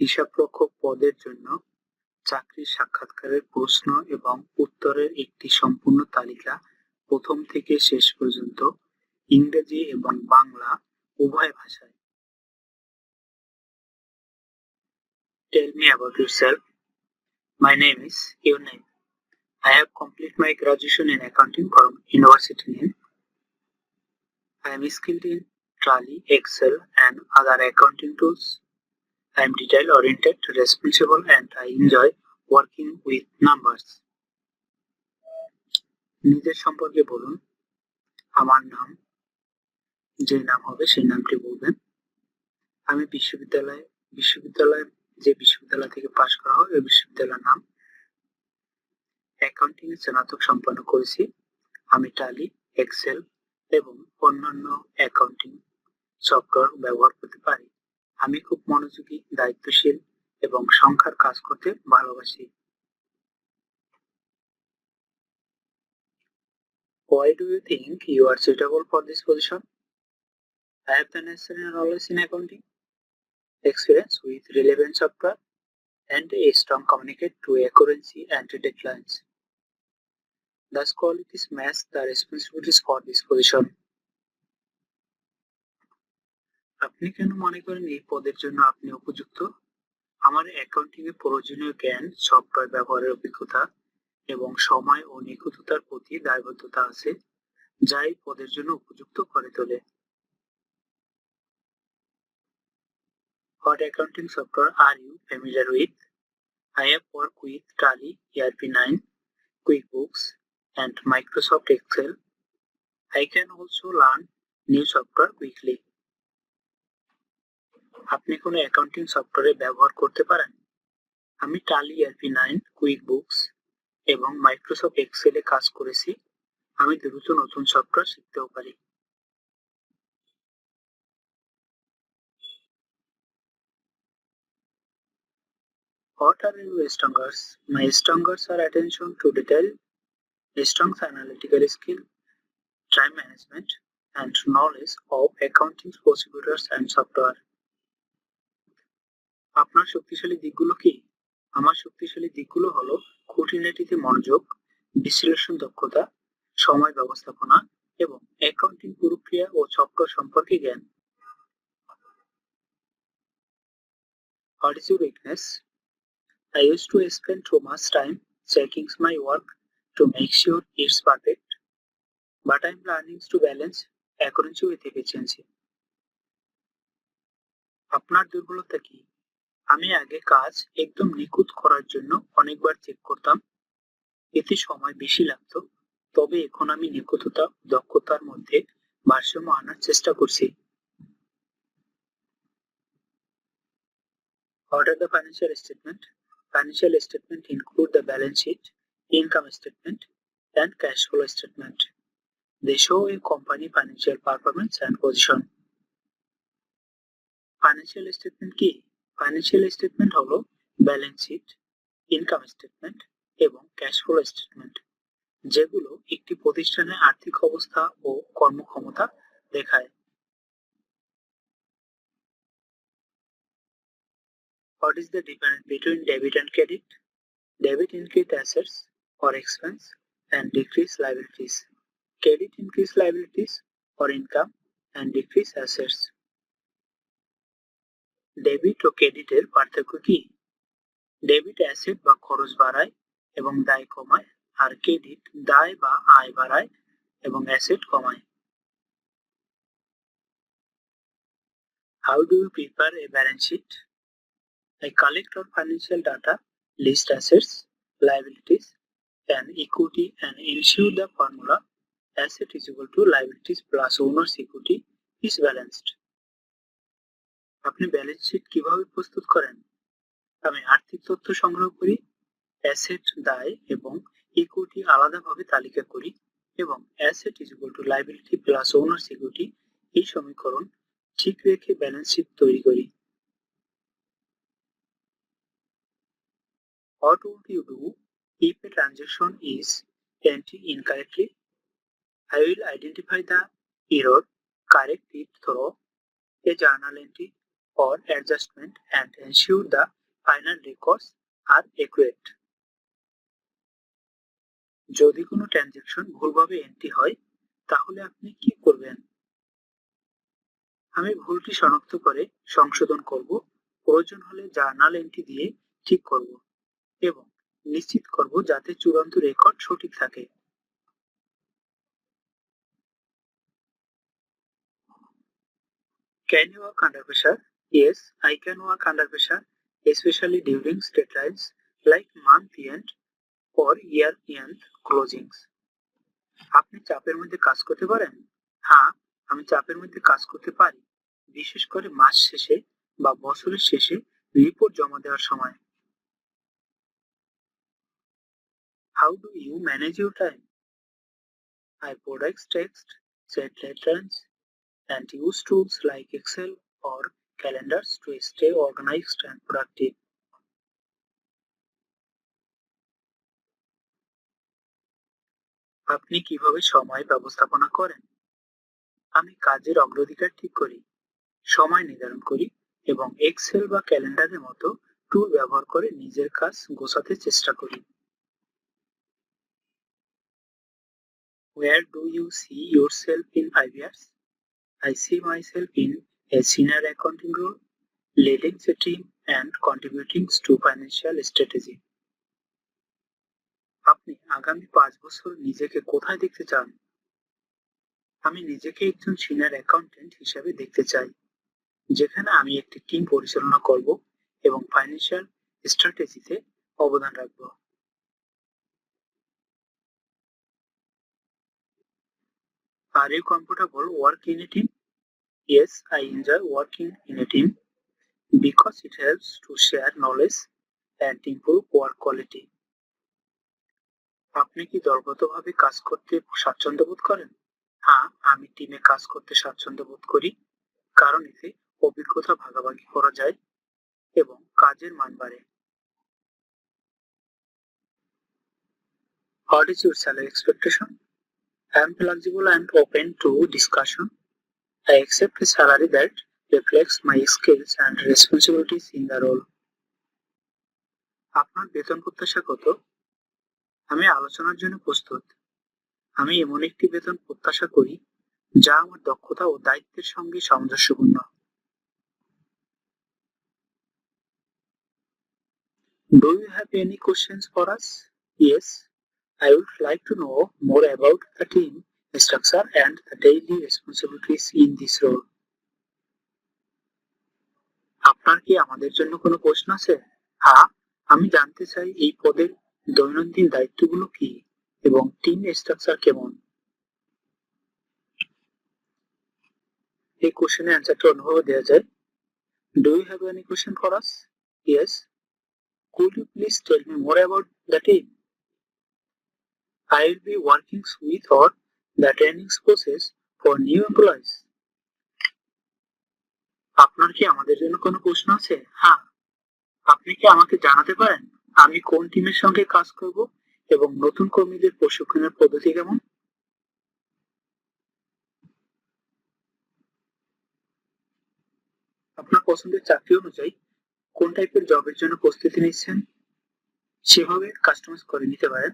হিসাবরক্ষক পদের জন্য চাকরির সাক্ষাৎকারের প্রশ্ন এবং উত্তরের একটি সম্পূর্ণ তালিকা প্রথম থেকে শেষ পর্যন্ত ইংরেজি এবং বাংলা উভয় ভাষায়। Tell me about yourself. My name is your name. I have completed my graduation in accounting from University name. I am skilled in Tally, Excel and other accounting tools. I am detail oriented, responsible and I enjoy working with numbers. নিজের সম্পর্কে বলুন। আমার নাম, যে নাম হবে সেই নামটি বলবেন। আমি বিশ্ববিদ্যালয় যে বিশ্ববিদ্যালয় থেকে পাশ করা হয় ওই বিশ্ববিদ্যালয়ের নাম। অ্যাকাউন্টিং এ স্নাতক সম্পন্ন করেছি। আমি টালি, এক্সেল এবং অন্যান্য অ্যাকাউন্টিং সফটওয়্যার ব্যবহার করতে পারি। আমি খুব মনোযোগী, দায়িত্বশীল এবং সংখ্যার কাজ করতে ভালোবাসি। Why do you think you are suitable for this position? I have the necessary knowledge in accounting, experience with relevant software, and a strong communicate to accuracy and deadlines. Thus qualities match the responsibilities for this position. আপনি কেন মনে করেন এই পদের জন্য আপনি উপযুক্ত? আমার অ্যাকাউন্টিং এ প্রয়োজনীয় জ্ঞান, সফটওয়্যার ব্যবহারের অভিজ্ঞতা এবং সময় ও নিখুঁততার প্রতি দায়বদ্ধতা আছে, যা এই পদের জন্য উপযুক্ত করে তোলে। What accounting software are you familiar with? I have worked with Tally, ERP9, QuickBooks, and Microsoft Excel. I can also learn new software quickly. আপনি কোনো অ্যাকাউন্টিং সফটওয়্যার ব্যবহার করতে পারেন? আমি টালি, ERP9, কুইকবুকস এবং মাইক্রোসফট এক্সেলে কাজ করেছি। আমি দ্রুত নতুন সফটওয়্যার শিখতেও পারি। What are your strengths? My strengths are attention to detail, strong analytical skill, time management, and knowledge of accounting procedures and software. আপনার শক্তিশালী দিকগুলো কি? আমার শক্তিশালী দিকগুলো হলো খুঁটিনাটিতে মনোযোগ, বিশ্লেষণ দক্ষতা, সময় ব্যবস্থাপনা এবং অ্যাকাউন্টিং প্রক্রিয়া ও সফটওয়্যার সম্পর্কে জ্ঞান। What is your weakness? I used to spend too much time checking my work to make sure it's perfect, but I'm learning to balance accuracy with efficiency. আপনার দুর্বলতা কি? আমি আগে কাজ একদম নিখুঁত করার জন্য অনেকবার চেক করতাম, এতে সময় বেশি লাগতো। তবে এখন আমি নিখুঁততা ও দক্ষতার মধ্যে ভারসাম্য আনার চেষ্টা করছি। What are the financial statement? Financial statement include the balance sheet, income statement, and cash flow statement. They show a company financial performance and position. Financial statement কি? Financial statement হলো ব্যালেন্স শিট, ইনকাম স্টেটমেন্ট এবং cash flow statement, যেগুলো একটি প্রতিষ্ঠানের আর্থিক অবস্থা ও কর্মক্ষমতা দেখায়। What is the difference between debit and credit? Debit increase assets or expense and decrease liabilities. Credit increase liabilities or income and decrease assets. Debit ও ক্রেডিটের পার্থক্য কি? ডেবিট অ্যাসেট বা খরচ বাড়ায় এবং দায় কমায়, আর ক্রেডিট দায় বা আয় বাড়ায় এবং অ্যাসেট কমায়। How do you prepare a balance sheet? I collect all financial data, list assets, liabilities, and equity and ensure the formula asset is equal to liabilities plus owner's equity is balanced. আপনি balance sheet কিভাবে প্রস্তুত করেন? আমি আর্থিক তথ্য সংগ্রহ করি, asset, দায় এবং ইকুইটি আলাদাভাবে তালিকা করি এবং asset is equal to liability plus owners equity এই সমীকরণ ঠিক রেখে ব্যালেন্স শিট তৈরি করি। What would you do if a transaction is entered incorrectly? I will identify the error, correct it through a journal entry or adjustment and ensure the final records are accurate. যদি কোনো transaction ভুলভাবে entry হয় তাহলে আপনি কি করবেন? আমি ভুলটি শনাক্ত করে সংশোধন করব, প্রয়োজন হলে জার্নাল এন্ট্রি দিয়ে ঠিক করব এবং নিশ্চিত করব যাতে চূড়ান্ত রেকর্ড সঠিক থাকে। Can you work under pressure? Yes, I can work under pressure, especially during deadlines like month end or year end closings. আপনি চাপের মধ্যে কাজ করতে পারেন? হ্যাঁ, আমি চাপের মধ্যে কাজ করতে পারি, বিশেষ করে মাস শেষে বা বছরের শেষে রিপোর্ট জমা দেওয়ার সময়। How do you manage your time? I prioritize text, set deadlines, and use tools like Excel or calendars to stay organized and productive. আপনি কিভাবে সময় ব্যবস্থাপনা করেন? আমি কাজের অগ্রাধিকার ঠিক করি, সময় নির্ধারণ করি এবং এক্সেল বা ক্যালেন্ডারের মতো টুল ব্যবহার করে নিজের কাজ গোছাতে চেষ্টা করি। Where do you see yourself in 5 years? I see myself in a senior accounting role, leading the team and contributing to financial strategy. আপনি আগামী 5 বছর নিজেকে কোথায় দেখতে চান? আমি নিজেকে একজন সিনিয়র অ্যাকাউন্টেন্ট হিসেবে দেখতে চাই, যেখানে আমি একটি টিম পরিচালনা করব এবং ফাইন্যান্সিয়াল স্ট্র্যাটেজিতে অবদান রাখব। Are you comfortable working in a team? Yes, I enjoy working in a team because it helps to share knowledge and improve work quality. আপনি কি দলগতভাবে কাজ করতে স্বাচ্ছন্দ্য বোধ করেন? হ্যাঁ, আমি টিমে কাজ করতে স্বাচ্ছন্দ্য বোধ করি, কারণ এতে অভিজ্ঞতা ভাগাভাগি করা যায় এবং কাজের মান বাড়ে। What is your salary expectation? I am flexible and open to discussion. I accept a salary that reflects my skills and responsibilities in the role. আপনার বেতন প্রত্যাশা কত? আমি আলোচনার জন্য প্রস্তুত। আমি এমন একটি বেতন প্রত্যাশা করি যা আমার দক্ষতা ও দায়িত্বের সঙ্গে সামঞ্জস্যপূর্ণ। Do you have any questions for us? Yes, I would like to know more about the team structure and the daily responsibilities in this role. আপনার কি আমাদের জন্য কোনো প্রশ্ন আছে? হ্যাঁ, আমি জানতে চাই এই পদের দৈনন্দিন দায়িত্বগুলো কি এবং টিম স্ট্রাকচার কেমন। এই কোশ্চেনের অ্যান্সারটা অন্যভাবে দেওয়া যায়। Do you have any question for us? Yes. Could you please tell me more about the team? I will be working with or the training process for new employees. আপনার কি আমাদের জন্য কোনো প্রশ্ন আছে? হ্যাঁ, আপনি কি আমাকে জানাতে পারেন আমি কোন টিমের সঙ্গে কাজ করব এবং নতুন কর্মীদের প্রশিক্ষণের পদ্ধতি কেমন? আপনার পছন্দের চাকরি অনুযায়ী কোন টাইপের জবের জন্য প্রস্তুতি নিচ্ছেন সেভাবে কাস্টমাইজ করে নিতে পারেন।